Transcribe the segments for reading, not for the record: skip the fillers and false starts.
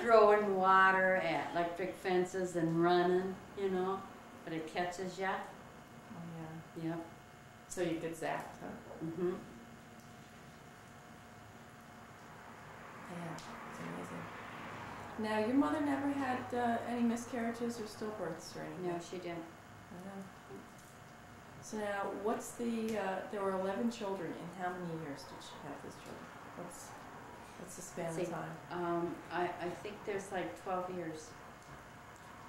throwing water at electric fences and running, you know, but it catches ya. Oh yeah. Yep. So you get zapped, huh? Mm-hmm. Yeah, it's amazing. Now, your mother never had any miscarriages or stillbirths or anything? No, she didn't. No. So now, what's the, there were 11 children. In how many years did she have these children? What's the span of time? I think there's like 12 years.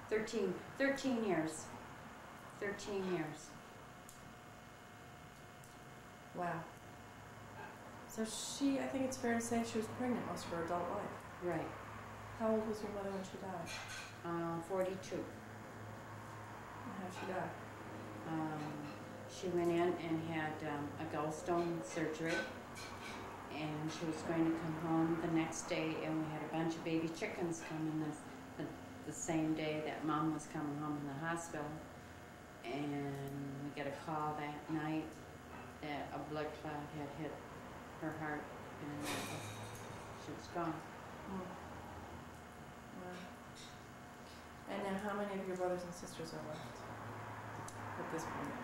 13 years. 13 years. Wow. So she, I think it's fair to say she was pregnant most of her adult life. Right. How old was your mother when she died? 42. And how did she die? She went in and had a gallstone surgery, and she was going to come home the next day, and we had a bunch of baby chickens coming the same day that Mom was coming home in the hospital, and we got a call that night that a blood clot had hit her heart, and she was gone. Wow. And now how many of your brothers and sisters are left at this point?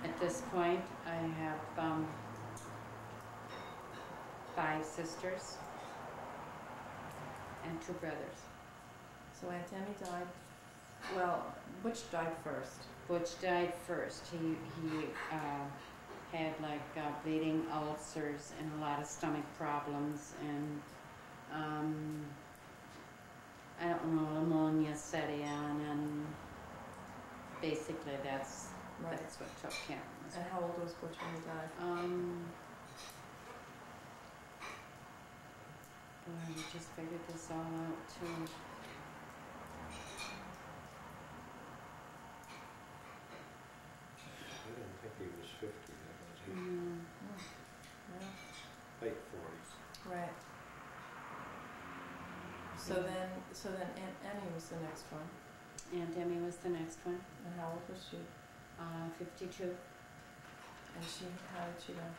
At this point, I have 5 sisters and 2 brothers. So Aunt Emmy died, well, Butch died first. Butch died first. He had like bleeding ulcers and a lot of stomach problems, and I don't know, pneumonia set in, and basically that's what took him. And how old was Butch when he died? Boy, we just figured this all out too. I didn't think he was 50 yet, was he? Yeah. Late 40s. Right. So then Aunt Emmy was the next one. Aunt Emmy was the next one. And how old was she? 52. And how did she die?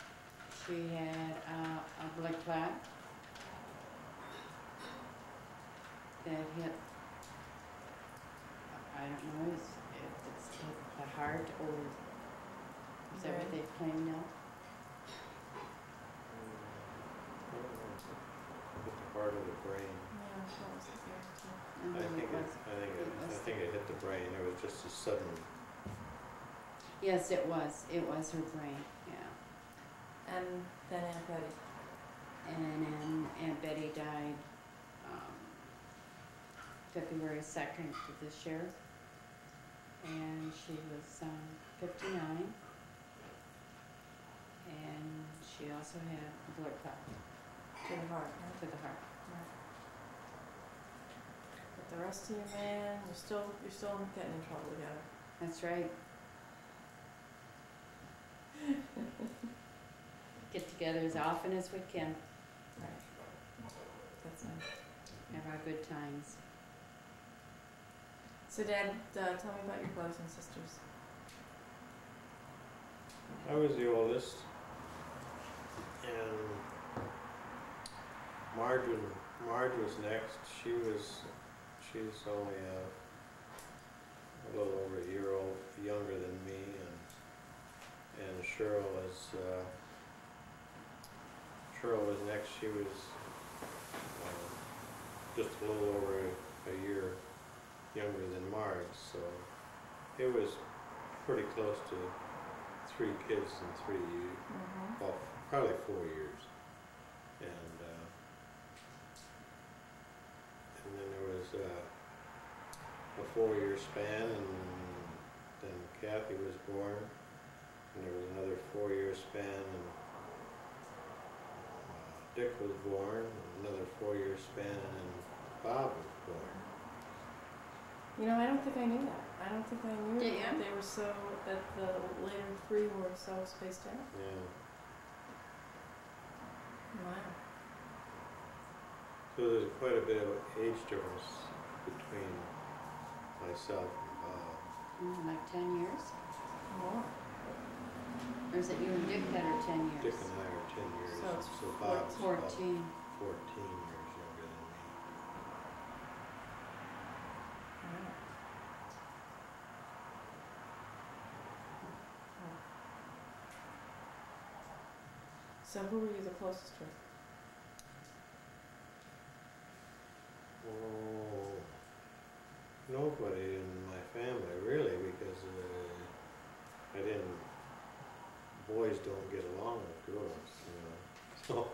She had a blood clot that hit, I don't know if it's hit the heart or is that what they claim now? Hit the part of the brain. Yeah, that was the brain too. I think it hit the brain. It was just a sudden. Yes, it was. It was her brain, yeah. And then Aunt Betty. And Aunt Betty died February 2nd of this year. And she was 59. And she also had a blood clot. To the heart, right? To the heart. Right. But the rest of you, man, you're still getting in trouble together. That's right. Get together as often as we can. Right. That's nice. Have our good times. So Dad, tell me about your brothers and sisters. I was the oldest, and Marge was next. She's only a little over a year old younger than me, and Cheryl was next. She was just a little over a year younger than Marge, so it was pretty close to 3 kids in 3 years, well, probably 4 years, and then there was a 4-year span, and then Kathy was born, and there was another 4-year span, and Dick was born, another 4-year span, and Bob was born. You know, I don't think I knew that. I don't think I knew that they were that the later 3 were so spaced out. Yeah. Wow. So there's quite a bit of age difference between myself and Bob. Like 10 years? More. Or is it you and Dick that are 10 years? Dick and I are 10 years. So it's Bob's 14. 14 years younger than me. So who were you the closest with? Oh, nobody in my family really, because I didn't. Boys don't get along with girls, you know.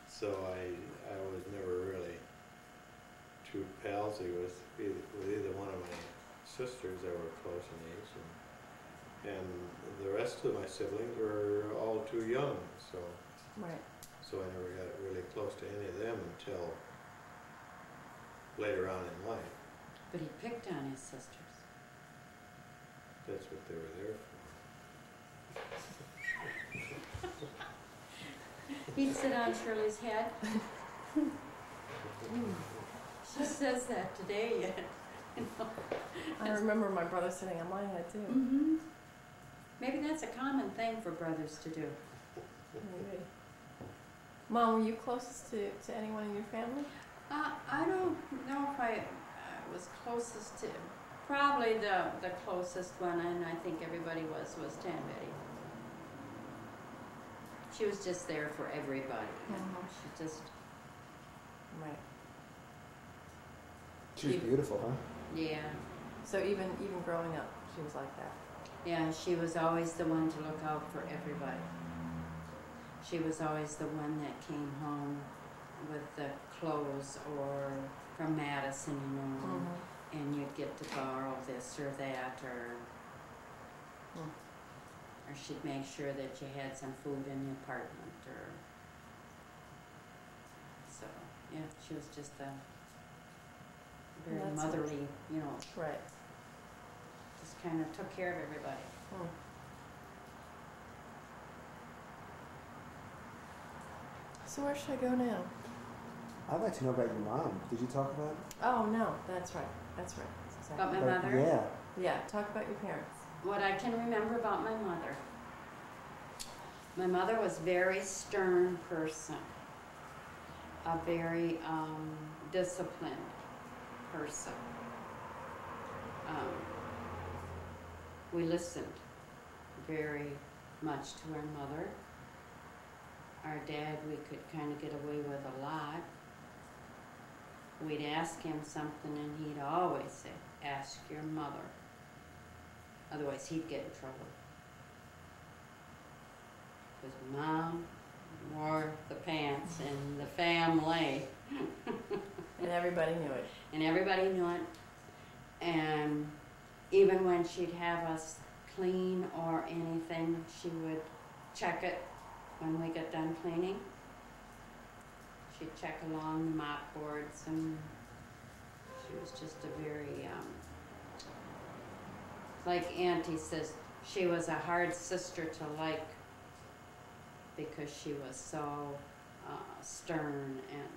So I was never really too palsy with either one of my sisters that were close in age, and the rest of my siblings were all too young, so Right. I never got really close to any of them until later on in life. But he picked on his sisters. That's what they were there for. He'd sit on Shirley's head. She says that today. You know. I remember my brother sitting on my head too. Mm-hmm. Maybe that's a common thing for brothers to do. Maybe. Mom, were you closest to anyone in your family? I don't know if I was closest to, probably the closest one, and I think everybody was Tan Betty. She was just there for everybody. Mhm. She just, Right. She was beautiful, huh? yeah. So even growing up, she was like that. Yeah, she was always the one to look out for everybody. She was always the one that came home with the clothes or from Madison, you know, Mm-hmm. and you'd get to borrow this or that, or she'd make sure that you had some food in the apartment, or so. Yeah, she was just a very That's motherly, you know, Right. just kind of took care of everybody. Mm. So where should I go now? I'd like to know about your mom. Did you talk about it? Oh no, that's right. That's right. That's exactly. About my mother? Yeah. Yeah, talk about your parents. What I can remember about my mother was a very stern person, a very disciplined person. We listened very much to our mother. Our dad, we could kind of get away with a lot. We'd ask him something and he'd always say, "Ask your mother." Otherwise he'd get in trouble. Because Mom wore the pants in the family. And everybody knew it. And everybody knew it. And even when she'd have us clean or anything, she would check it when we got done cleaning. She'd check along the mop boards, and she was just a very, like Auntie says, she was a hard sister to like because she was so stern and.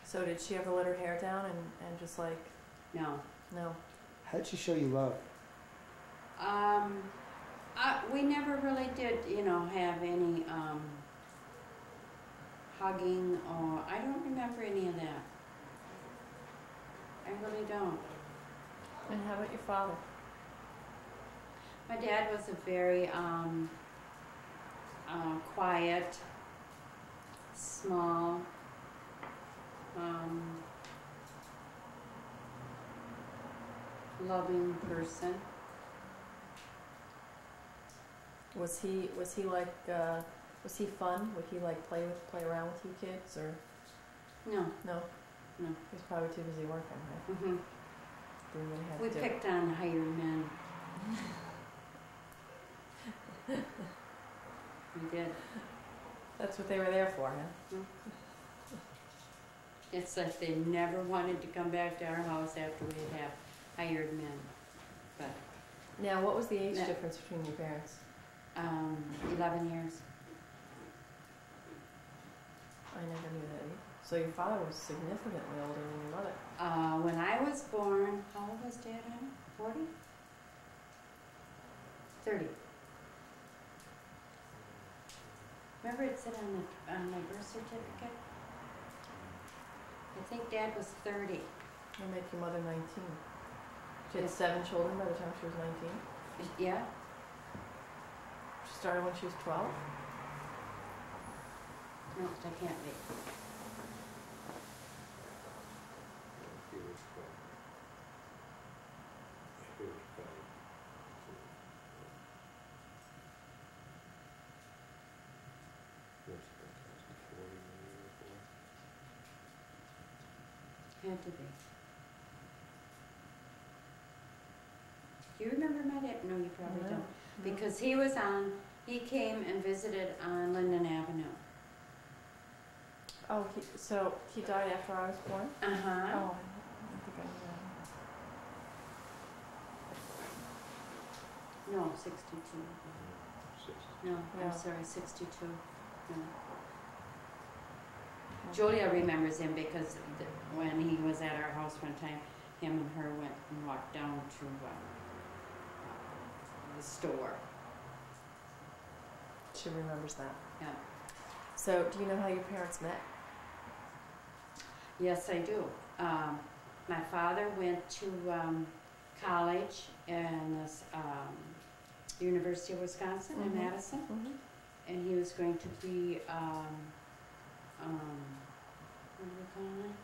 So did she ever let her hair down and just like, No. no? How did she show you love? We never really did, you know, have any hugging, or I don't remember any of that. I really don't. And how about your father? My dad was a very quiet, small, loving person. Was he like was he fun? Would he like play around with you kids or No. no? No. He was probably too busy working, right? Mm-hmm. Didn't really have We to do it. picked on hired men. We did. That's what they were there for, huh? It's like they never wanted to come back to our house after we'd have hired men. But Now, what was the age No. difference between your parents? 11 years. I never knew that either. So your father was significantly older than your mother. When I was born, how old was Dad, honey? 40? 30. Remember it said on my birth certificate? I think Dad was 30. They make your mother 19. She had Yes. 7 children by the time she was 19. Yeah? She's started when she was 12? No, that can't be. He was probably, must have been close to 40 maybe before. Had to be. Do you remember my dad? No, you probably No, don't. no. Because he came and visited on Linden Avenue. Oh, so he died after I was born? Uh-huh. Oh, I don't think I knew No, 62. No, Yeah. I'm sorry, 62. No. that. Julia remembers him because when he was at our house one time, him and her went and walked down to the store. She remembers that. Yeah. So, do you know how your parents met? Yes, I do. My father went to college in this University of Wisconsin in Mhm. Madison, Mm-hmm. and he was going to be what do we call it?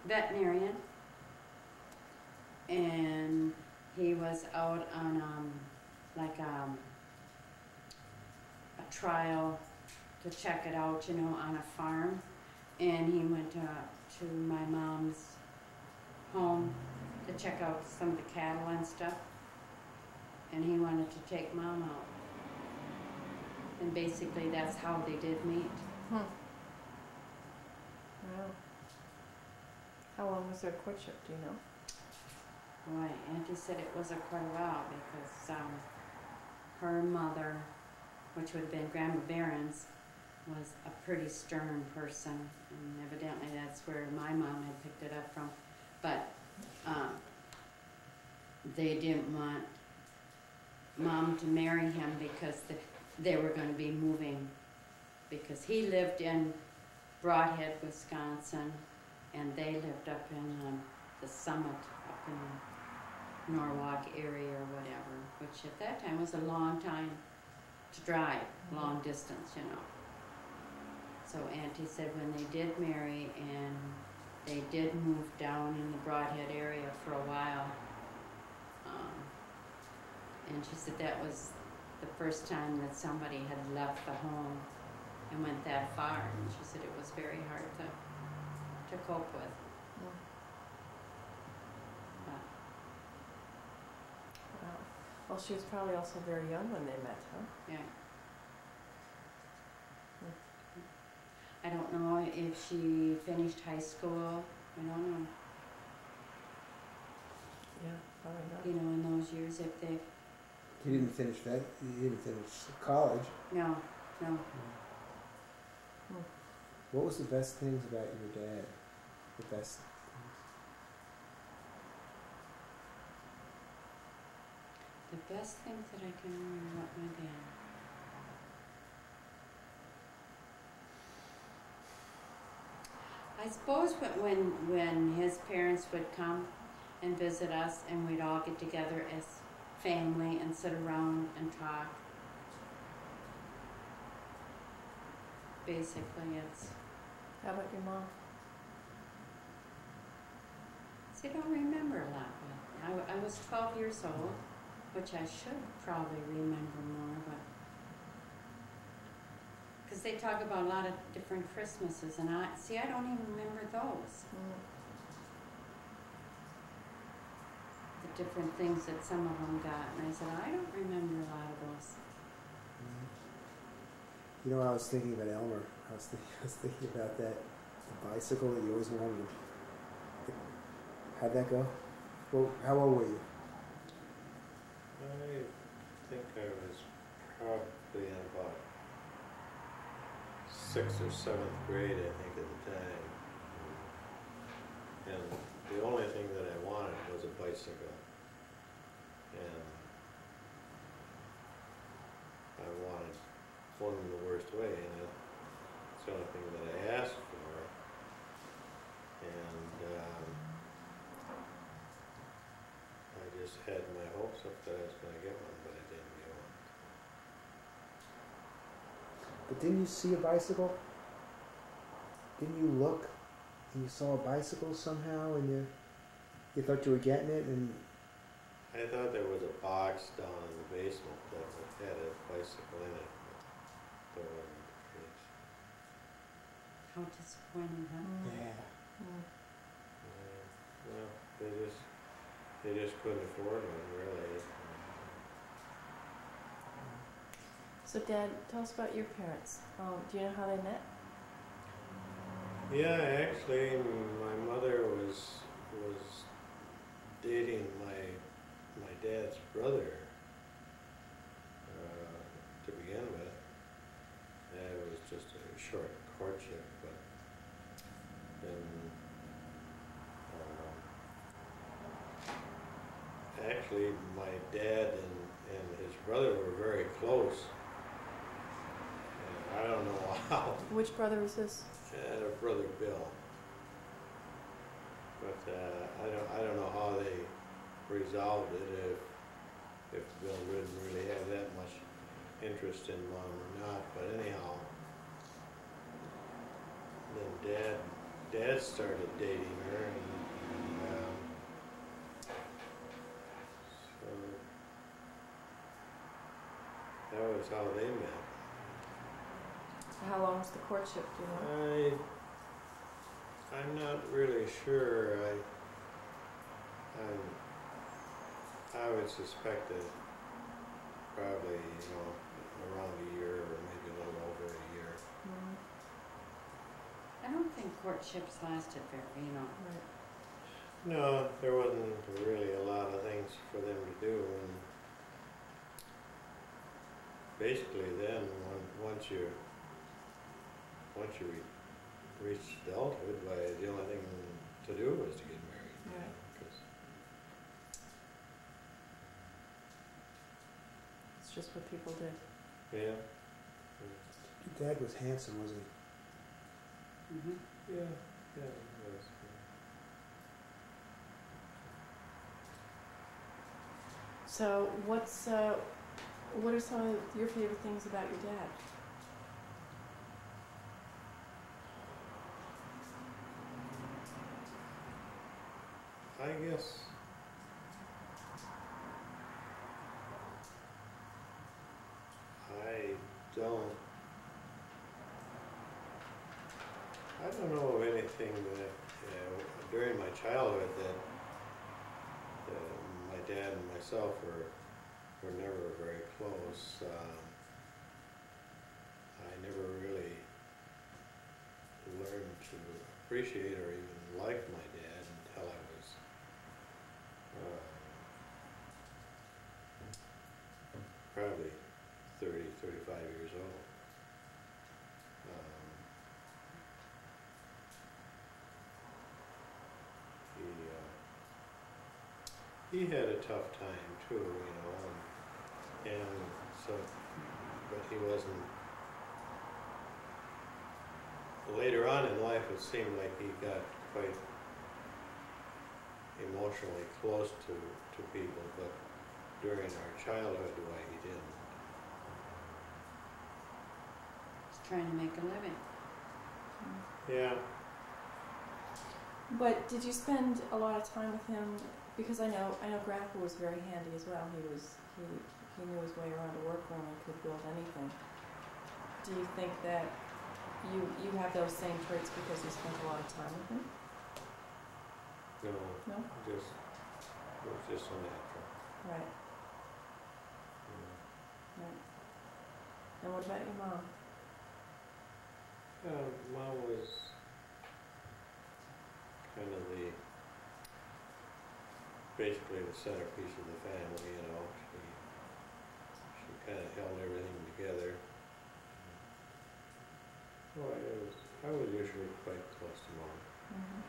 Veterinarian. And he was out on like a trial to check it out, you know, on a farm. And he went to my mom's home to check out some of the cattle and stuff. And he wanted to take Mom out. And basically that's how they did meet. Wow. How long was their courtship, do you know? Boy, Auntie said it was quite a while because her mother, which would have been Grandma Barron's, was a pretty stern person, and evidently that's where my mom had picked it up from. But they didn't want Mom to marry him because they were going to be moving, because he lived in Broadhead, Wisconsin, and they lived up in the Summit, up in the Norwalk area or whatever, which at that time was a long time to drive, long distance, you know. So Auntie said when they did marry and they did move down in the Broadhead area for a while, and she said that was the first time that somebody had left the home and went that far, and she said it was very hard to cope with. Yeah. But Wow. Well, she was probably also very young when they met, huh? yeah. I don't know if she finished high school. I don't know. Yeah, probably not. You know, in those years, if they He didn't finish that. He didn't finish college. no. What was the best things about your dad? The best things? The best things that I can remember about my dad. I suppose when his parents would come and visit us, and we'd all get together as family and sit around and talk. Basically, it's. How about your mom? See, I don't remember a lot. But I was 12 years old, which I should probably remember more, but because they talk about a lot of different Christmases, and I don't even remember those. The different things that some of them got, and I said I don't remember a lot of those. You know, I was thinking about Elmer. I was thinking about that, the bicycle that you always wanted. How'd that go? Well, how old were you? I think I was probably in about 6th or 7th grade, I think, at the time. And the only thing that I wanted was a bicycle. And I wanted one in the worst way, and it's the only thing that I asked for. And I just had my hopes up that I was going to get one, but I didn't get one. But didn't you see a bicycle? Didn't you look and you saw a bicycle somehow and you thought you were getting it and I thought there was a box down in the basement that had a bicycle in it, but that wasn't the case. How disappointing, huh? yeah. Well, they just couldn't afford one, really. So, Dad, tell us about your parents. Do you know how they met? Yeah, actually, my mother was dating my dad's brother to begin with. And it was just a short courtship, but then actually my dad and his brother were very close. And I don't know how. Which brother was this? Brother Bill. But I don't know how they resolved it, if Bill didn't really have that much interest in Mom or not. But anyhow, then Dad started dating her, and so that was how they met. How long was the courtship, do you know? I'm not really sure. I would suspect that probably, around a year or maybe a little over a year. Mm-hmm. I don't think courtships lasted very, Right. No, there wasn't really a lot of things for them to do, and basically then, once you reached adulthood, the only thing to do was to get married. Right. 'Cause It's just what people did. yeah. Your dad was handsome, wasn't Mm-hmm. Yeah, it was. So, what are some of your favorite things about your dad? I guess I don't know of anything that during my childhood that my dad and myself were never very close. I never really learned to appreciate or even like my dad until I was probably 30, 35 years old. He had a tough time too, and so, but he wasn't. Later on in life, it seemed like he got quite emotionally close to people, but during our childhood, why he didn't. He's trying to make a living. Yeah. But did you spend a lot of time with him? Because I know Grandpa was very handy as well. He knew his way around a workroom and could build anything. Do you think that you have those same traits because you spent a lot of time with him? No. No? It was just so natural. Right. Yeah. Right. And what about your mom? Mom was kind of basically the centerpiece of the family, She kind of held everything together. Well, I was usually quite close to Mom. Mm-hmm.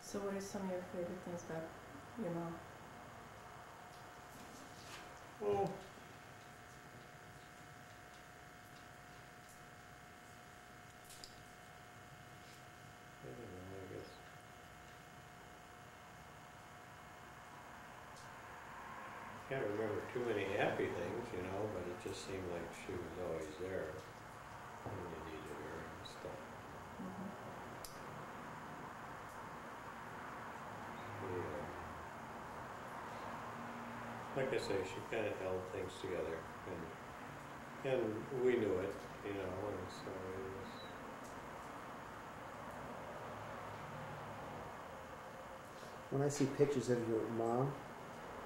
So what are some of your favorite things about your mom? Well, too many happy things, you know, but it just seemed like she was always there when you needed her and stuff. Mhm. Like I say, she kind of held things together, and we knew it, you know, and so it was. When I see pictures of your mom,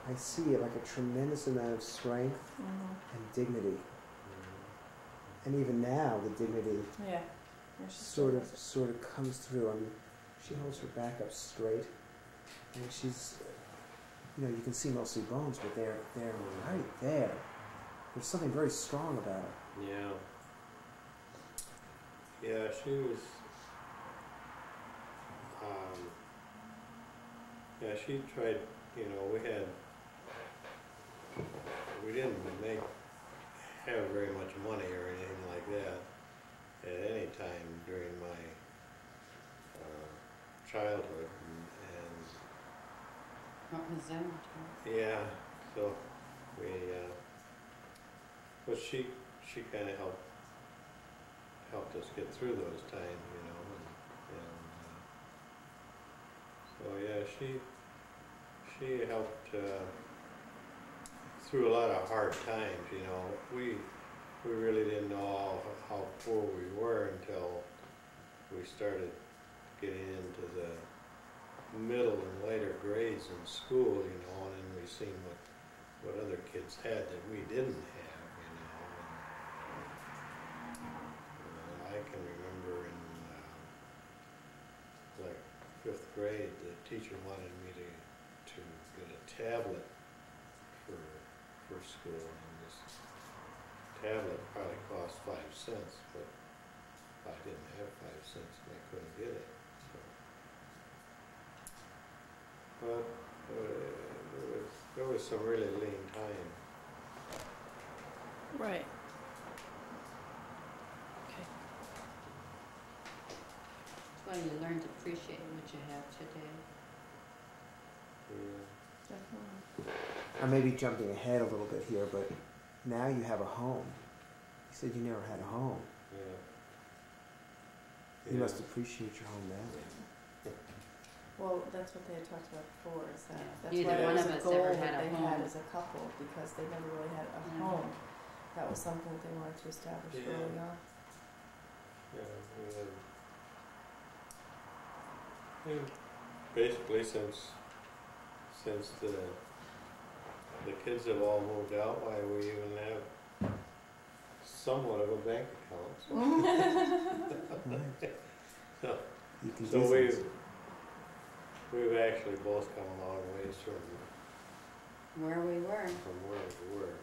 I see like a tremendous amount of strength and dignity. And even now, the dignity Yeah. Yeah, she's sort gorgeous. of comes through. I mean, she holds her back up straight, and she's, you know, you can see mostly bones, but they're right there. There's something very strong about her. Yeah. Yeah, she was. Yeah, she tried. You know, we didn't have very much money or anything like that at any time during my childhood, and What was that? yeah, so we. But she kind of helped us get through those times, you know, and so yeah, she helped through a lot of hard times, you know. We really didn't know how poor we were until we started getting into the middle and later grades in school, you know, and then we seen what other kids had that we didn't have, you know. And, I can remember in like 5th grade, the teacher wanted me to get a tablet for school, and this tablet probably cost 5 cents, but I didn't have 5 cents and I couldn't get it. So. But there was some really lean time. Right. Okay. Well, you learn to appreciate what you have today. Yeah. Definitely. I may be jumping ahead a little bit here, but now you have a home. You said you never had a home. Yeah. You Yeah. must appreciate your home now. Well, that's what they had talked about before, is that that's Neither why it one was of a us goal ever that had a they home. had as a couple, because they never really had a Yeah. home. That was something that they wanted to establish Yeah. early on. Yeah, and basically since the kids have all moved out, why we even have somewhat of a bank account. So, Right. so, You can so do things. we've actually both come a long ways from Where we were. where we were.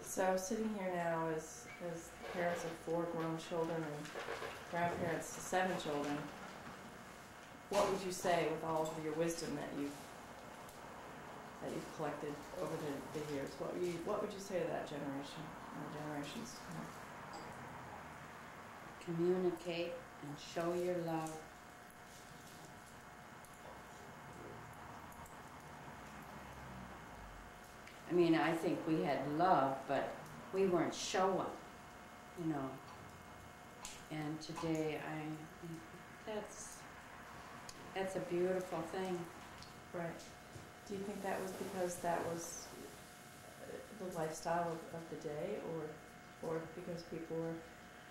So sitting here now as parents of 4 grown children and grandparents to 7 children, what would you say with all of your wisdom that you've collected over the years? What would you say to that generation and the generations to come? Communicate and show your love. I mean, I think we had love, but we weren't showing, you know. And today, that's a beautiful thing. Right. Do you think that was because that was the lifestyle of the day, or because people were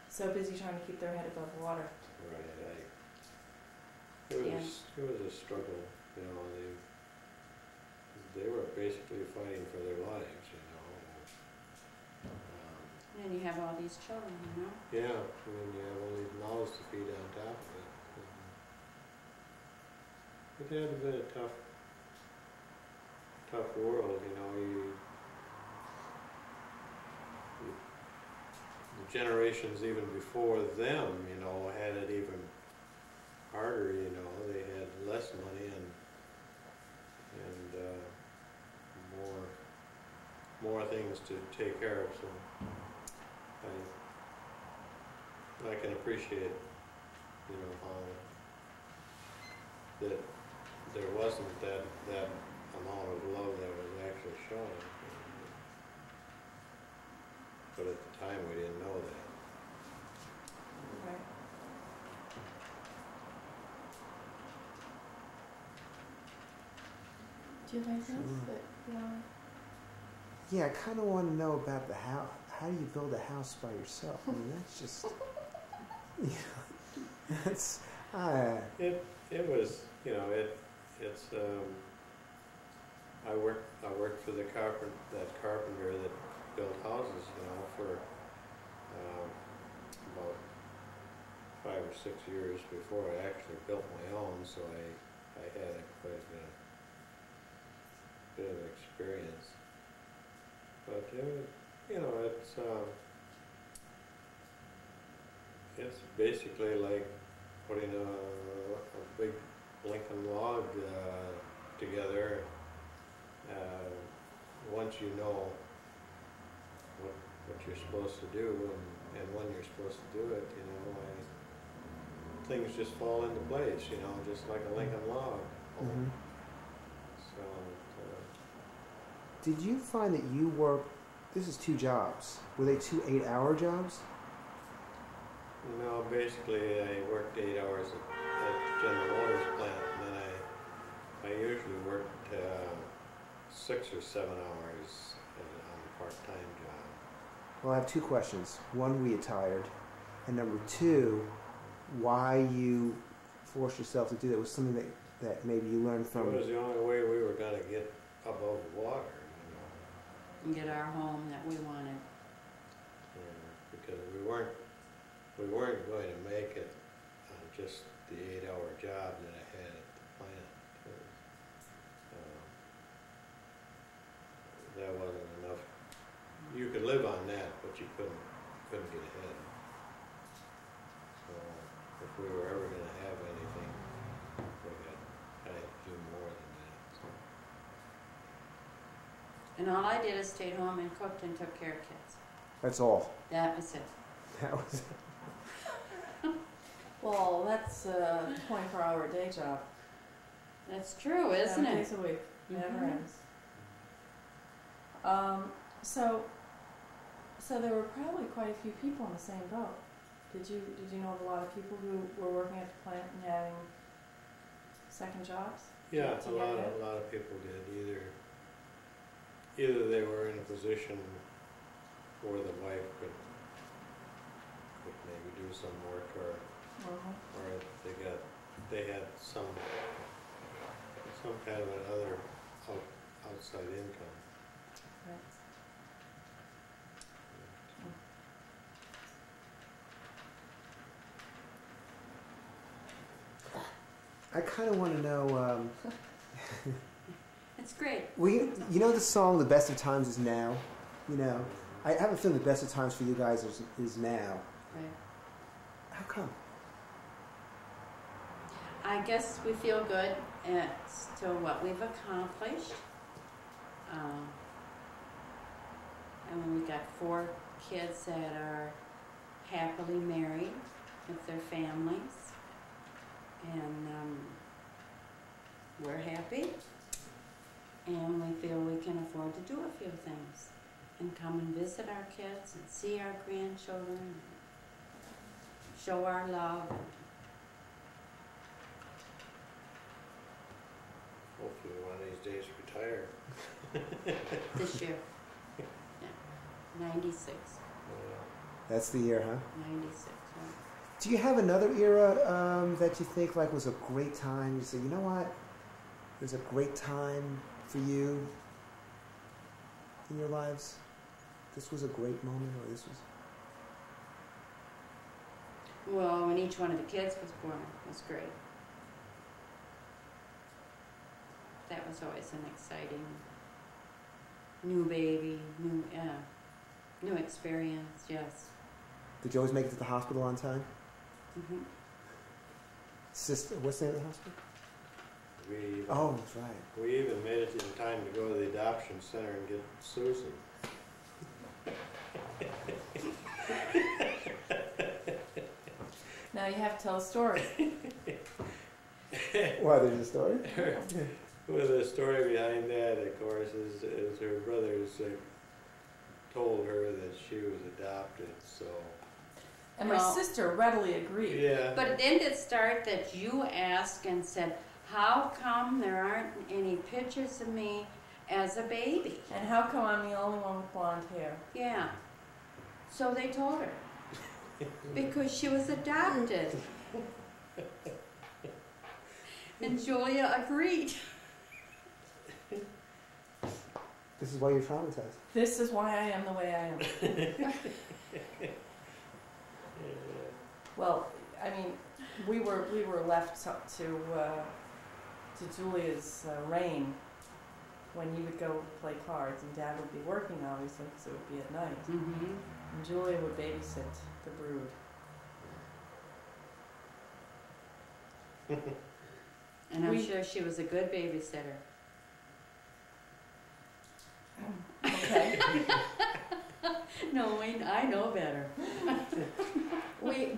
so busy trying to keep their head above water? Right. It was a struggle, you know. They were basically fighting for their lives, you know. And then you have all these children, you know. Yeah, I mean, you have all these mouths to feed on top of it. It had been a tough world, you know. The generations even before them, you know, had it even harder, you know. They had less money and more things to take care of, so I can appreciate, you know, how that there wasn't that amount of love that was actually shown. But at the time, we didn't know that. Right. Do you have anything else Sure. that you know? Yeah, I kind of want to know about the how. How do you build a house by yourself? I mean, that's just, you know, that's. It was, you know, it's. I worked for that carpenter that built houses, you know, for about 5 or 6 years before I actually built my own. So I had quite a bit of experience. But you know, it's basically like putting a big Lincoln log together. Once you know what you're supposed to do and when you're supposed to do it, you know, things just fall into place, you know, just like a Lincoln log. Mhm. So, Did you find that you worked? This is 2 jobs. Were they 2 8-hour jobs? no, basically I worked 8 hours at General Motors plant, and then I usually worked 6 or 7 hours on a part-time job. Well, I have 2 questions. One, were you tired? And number 2, why you forced yourself to do that? Was something that maybe you learned from. It was the only way we were going to get above water, you know. And get our home that we wanted. Because we weren't going to make it on just the 8-hour job that I had at the plant. That wasn't enough. You could live on that, but you couldn't get ahead. So if we were ever going to have anything, I had to do more than that. So. And all I did is stayed home and cooked and took care of kids. That's all. That was it. That was. Well, that's a 24-hour day job. That's true, isn't 7 it? days a week. Never Mhm. ends. So there were probably quite a few people in the same boat. Did you know of a lot of people who were working at the plant and having second jobs? Yeah, To a hear lot that? of people did. Either they were in a position where the wife could maybe do some work, or they had some kind of another outside income. Right. I kind of want to know. It's great. You know the song "The Best of Times Is Now." You know, I have a feeling the best of times for you guys is now. Right. How come? I guess we feel good as to what we've accomplished. And we've got 4 kids that are happily married with their families. And we're happy. And we feel we can afford to do a few things. And come and visit our kids and see our grandchildren. And show our love. Hopefully one of these days retire. This year. Yeah. 96. That's the year, huh? 96, right? Do you have another era that you think like was a great time? You say, you know what? It was a great time for you in your lives. This was a great moment, or this was. Well, when each one of the kids was born, it was great. That was always an exciting new baby, new experience, yes. Did you always make it to the hospital on time? Mm-hmm. Sister, what's the name of the hospital? We Oh, that's right. We even made it in time to go to the adoption center and get Susan. Now you have to tell a story. Why, there's a story? Well, the story behind that, of course, is her brothers told her that she was adopted, so. And my sister readily agreed. Yeah. But didn't it start that you asked and said, how come there aren't any pictures of me as a baby? And how come I'm the only one with blonde hair? Yeah. So they told her. Because she was adopted. And Julia agreed. This is why you're traumatized. This is why I am the way I am. Well, I mean, we were left to Julia's reign when you would go play cards, and Dad would be working, obviously, because it would be at night. Mm-hmm. And Julia would babysit the brood. And I'm sure she was a good babysitter. Okay. No, I know better.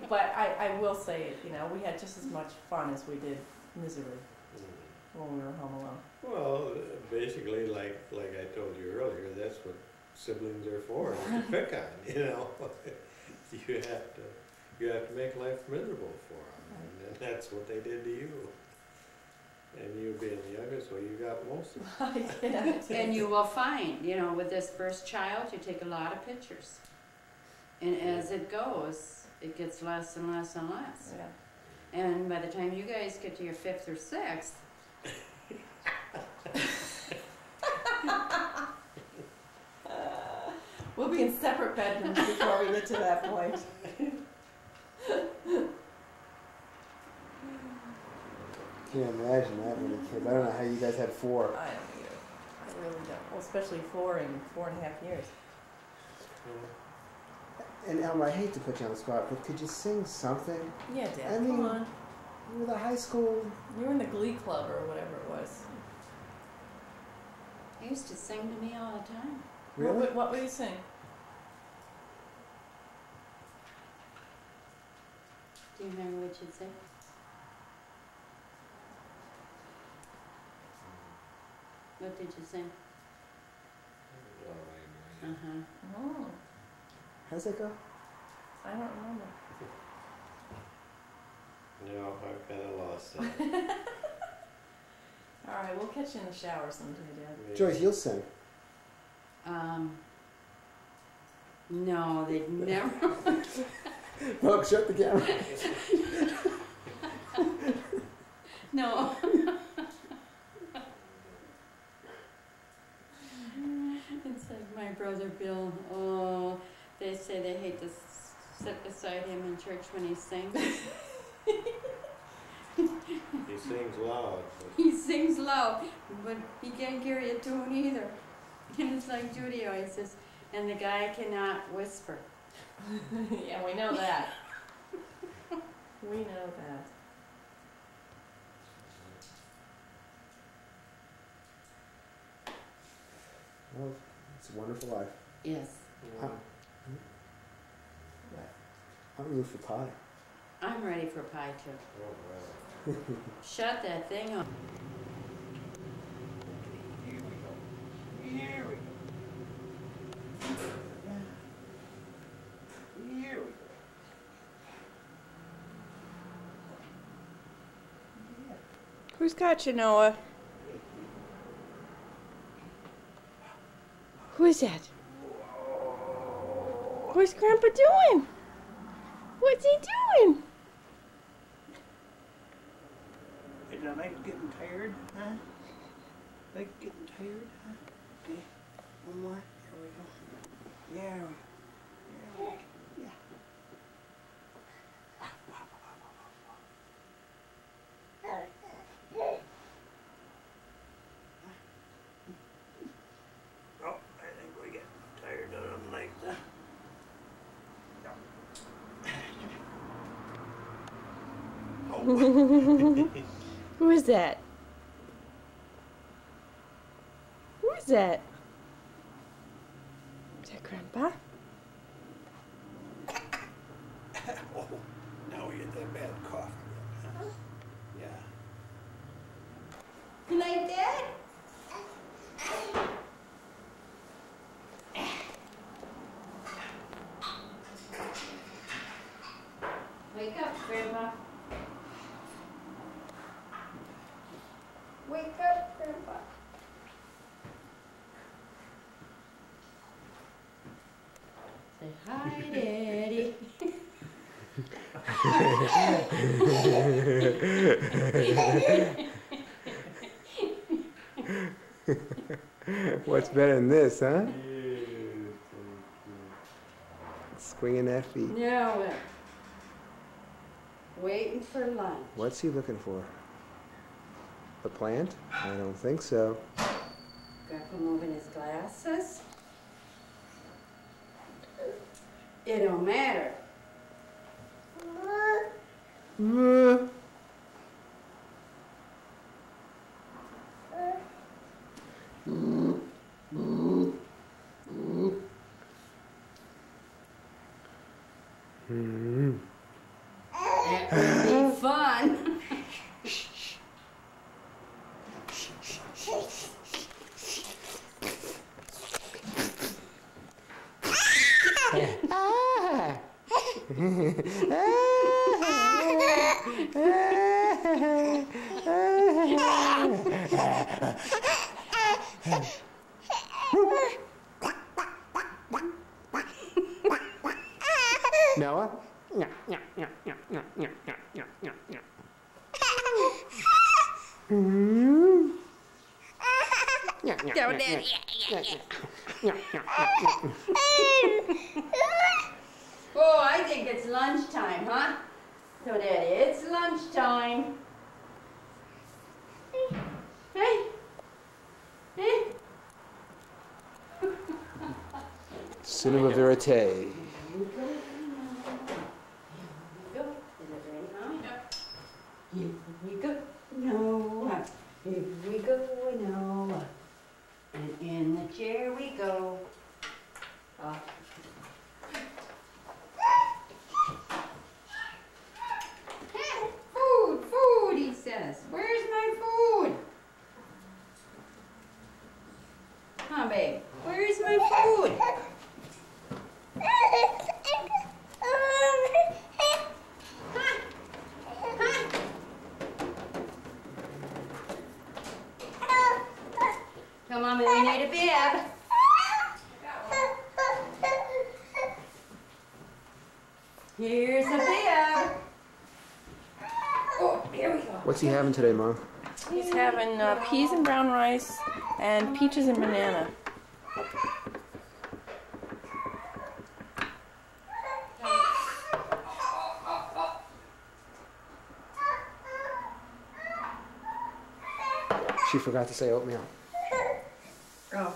But I will say, you know, we had just as much fun as we did misery when we were home alone. Well, basically, like I told you earlier, that's what siblings are for, to pick on, you know. You have to make life miserable for them, and that's what they did to you. And you being the youngest, well, you got most of it. Yeah, And you will find, you know, with this first child, you take a lot of pictures. And as it goes, it gets less and less and less. Yeah. And by the time you guys get to your 5th or 6th, we'll be in separate bedrooms before we get to that point. Can't imagine that many kids. I don't know how you guys had 4. I don't either. I really don't. Well, especially 4 in 4.5 years. And Elmer, I hate to put you on the spot, but could you sing something? Yeah, Dad, I mean, come on. You were the high school. You were in the Glee Club or whatever it was. he used to sing to me all the time. Really? What would you sing? Do you remember what you'd say? What did you sing? Uh-huh. Oh, How's that go? I don't remember. No, I've kind of lost that. All right, we'll catch you in the shower someday, Dad. Joyce, you'll sing. No, they'd never. Look, shut the camera. No. It's like my brother Bill. Oh, they say they hate to sit beside him in church when he sings. He sings loud. He sings loud, but he can't carry a tune either. And it's like Judy always says, and the guy cannot whisper. Yeah, we know that. We know that. Well, it's a wonderful life. Yes. I'm rooting for pie. I'm ready for pie too. Oh, wow. Shut that thing off. Here we go. Here we go. Here we go. Who's got you, Noah? Who is that? What's Grandpa doing? What's he doing? Is the leg getting tired, huh? Leg getting tired, huh? Okay. One more. Here we go. There we go. There we go. Yeah. Oh, I think we get tired of them like that. Oh. Who is that? Who is that? Is that Grandpa? Oh, now we get that bad cough again, huh? Yeah. You like that? Wake up, Grandpa. Wake up, Grandpa. Say hi, Daddy. What's better than this, huh? Swinging that feet. Now, waiting for lunch. What's he looking for? The plant? I don't think so. Grandpa moving his glasses. It don't matter. That would be fun. Noah? Go, Daddy. Oh, I think it's lunchtime, huh? So, Daddy, it's lunchtime. Hey. Hey. Cinema verite. Here we go. Is it ready, huh? Yep. Here we go, Noah. Here we go, Noah. And in the chair we go. Food, food, he says. Where's my food? Huh, babe? Where's my food? Come on, we need a bib. Here's a bib. Oh, here we go. What's he having today, Mom? He's having peas and brown rice and peaches and banana. She forgot to say oatmeal. Oh.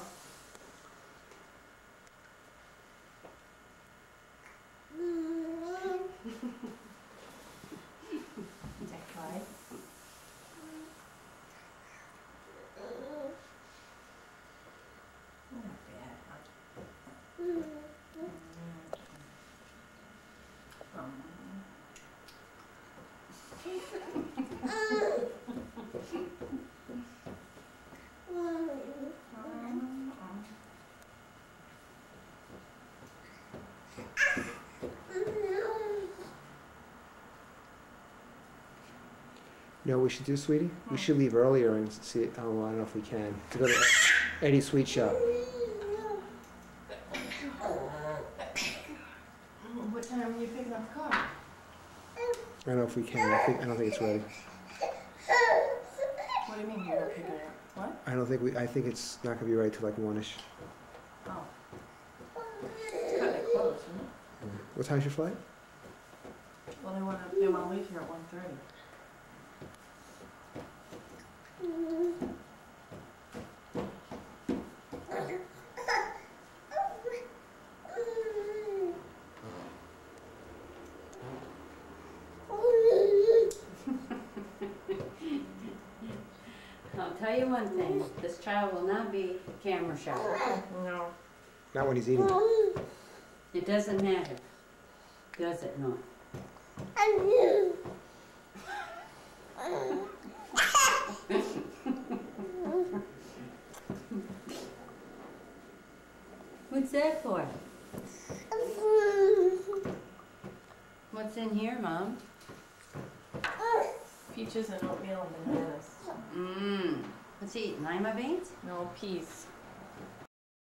Is that Clyde? Not bad, huh? You know what we should do, sweetie? We should leave earlier and see. Oh, well, I don't know if we can. To go to Eddie's Sweet Shop. What time are you picking up the car? I don't know if we can. I don't think it's ready. What do you mean you're not picking it up? What? I don't think we. I think it's not gonna be ready till like 1-ish. Oh. It's kind of close, isn't it? What time's your flight? Well, they want to leave here at 1:30. I'll tell you one thing, this child will not be camera shy. No. Not when he's eating. It doesn't matter, does it not? What's that for? What's in here, Mom? Peaches and oatmeal and bananas. Mmm. What's he eating? Lima beans? No, peas.